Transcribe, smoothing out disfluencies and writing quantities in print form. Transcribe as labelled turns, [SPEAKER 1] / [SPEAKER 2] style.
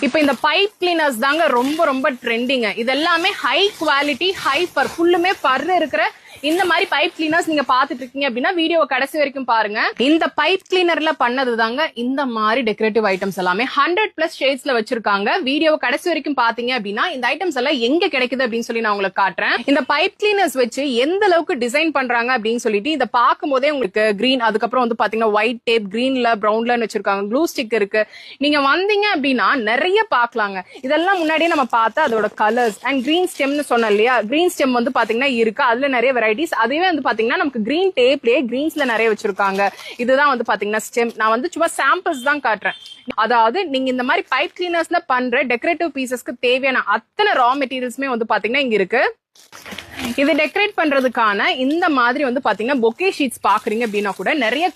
[SPEAKER 1] இப்போ இந்த pipe cleaners தாங்க ரொம்ப ரொம்ப ட்ரெண்டிங். இது எல்லாமே ஹை குவாலிட்டி, ஹை பர், ஃபுல்லுமே பர் இருக்கிற இந்த மாதிரி பைப் கிளீனர்ஸ் நீங்க பாத்துட்டு இருக்கீங்க அப்படின்னா வீடியோ கடைசி வரைக்கும் பாருங்க. இந்த பைப் கிளீனர்ல பண்ணது தாங்க இந்த மாதிரி டெக்கரேட்டிவ் ஐட்டம்ஸ் எல்லாமே 100+ ஷேட்ஸ்ல வச்சிருக்காங்க. வீடியோ கடைசி வரைக்கும் பாத்தீங்க அப்படின்னா இந்த ஐட்டம்ஸ் எல்லாம் எங்க கிடைக்குது அப்படின்னு சொல்லி நான் உங்களுக்கு காட்டுறேன். இந்த பைப் கிளீனர்ஸ் வச்சு எந்த அளவுக்கு டிசைன் பண்றாங்க அப்படின்னு சொல்லிட்டு இதை பார்க்கும் போதே உங்களுக்கு கிரீன், அதுக்கப்புறம் வந்து பாத்தீங்கன்னா ஒயிட் டேப், கிரீன்ல ப்ரௌன்ல வச்சிருக்காங்க, க்ளூ ஸ்டிக் இருக்கு. நீங்க வந்தீங்க அப்படின்னா நிறைய பாக்கலாங்க. இதெல்லாம் முன்னாடியே நம்ம பார்த்தா அதோட கலர்ஸ் அண்ட் கிரீன் ஸ்டெம்னு சொன்னோம் இல்லையா, கிரீன் ஸ்டெம் வந்து பாத்தீங்கன்னா இருக்கு, அதுல நிறைய வெரைட்டிஸ். அதுவே வந்து பாத்தீங்கன்னா நமக்கு கிரீன் டேப்லயே கிரீன்ஸ்ல நிறைய வச்சிருக்காங்க. இதுதான் வந்து பாத்தீங்கன்னா ஸ்டெம். நான் வந்து சும்மா சாம்பிள்ஸ் தான் காட்டுறேன். அதாவது நீங்க இந்த மாதிரி பைப் கிளீனர்ஸ்ல பண்ற டெக்கரேட்டிவ் பீசஸ்க்கு தேவையான அத்தனை ரா மெட்டீரியல்ஸ்மே வந்து பாத்தீங்கன்னா இங்க இருக்கு. இது டெக்கரேட் பண்றதுக்கான இந்த மாதிரி வந்து பாத்தீங்கன்னா பொக்கே ஷீட்ஸ் பாக்குறீங்க அப்படின்னா கூட நிறைய